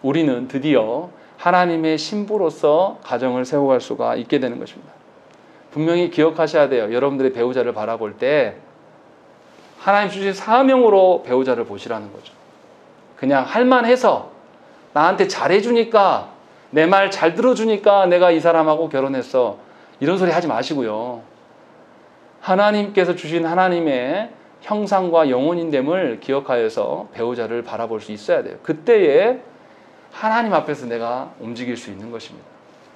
우리는 드디어 하나님의 신부로서 가정을 세워갈 수가 있게 되는 것입니다. 분명히 기억하셔야 돼요. 여러분들의 배우자를 바라볼 때 하나님 주신 사명으로 배우자를 보시라는 거죠. 그냥 할만해서 나한테 잘해주니까, 내 말 잘 들어주니까 내가 이 사람하고 결혼했어, 이런 소리 하지 마시고요. 하나님께서 주신 하나님의 형상과 영혼인됨을 기억하여서 배우자를 바라볼 수 있어야 돼요. 그때에 하나님 앞에서 내가 움직일 수 있는 것입니다.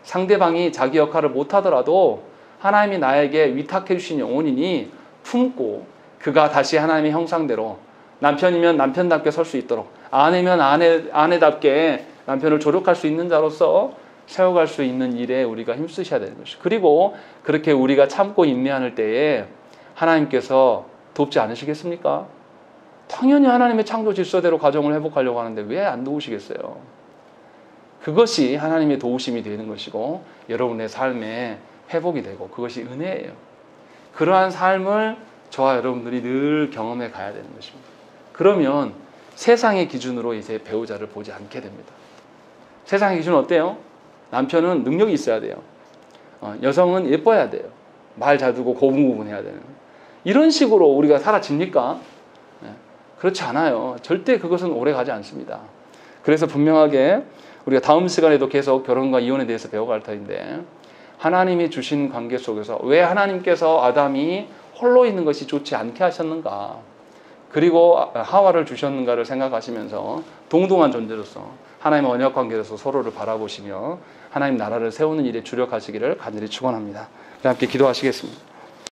상대방이 자기 역할을 못하더라도 하나님이 나에게 위탁해 주신 영혼이니 품고 그가 다시 하나님의 형상대로, 남편이면 남편답게 설 수 있도록, 아내면 아내답게 남편을 조력할 수 있는 자로서 세워갈 수 있는 일에 우리가 힘쓰셔야 되는 것이죠. 그리고 그렇게 우리가 참고 인내하는 때에 하나님께서 돕지 않으시겠습니까? 당연히 하나님의 창조 질서대로 가정을 회복하려고 하는데 왜 안 도우시겠어요? 그것이 하나님의 도우심이 되는 것이고 여러분의 삶에 회복이 되고 그것이 은혜예요. 그러한 삶을 저와 여러분들이 늘 경험해 가야 되는 것입니다. 그러면 세상의 기준으로 이제 배우자를 보지 않게 됩니다. 세상의 기준은 어때요? 남편은 능력이 있어야 돼요. 여성은 예뻐야 돼요. 말 잘 듣고 고분고분해야 되는. 이런 식으로 우리가 살아집니까? 그렇지 않아요. 절대 그것은 오래가지 않습니다. 그래서 분명하게 우리가 다음 시간에도 계속 결혼과 이혼에 대해서 배워갈 터인데, 하나님이 주신 관계 속에서 왜 하나님께서 아담이 홀로 있는 것이 좋지 않게 하셨는가, 그리고 하와를 주셨는가를 생각하시면서 동등한 존재로서 하나님의 언약 관계로서 서로를 바라보시며 하나님 나라를 세우는 일에 주력하시기를 간절히 축원합니다. 함께 기도하시겠습니다.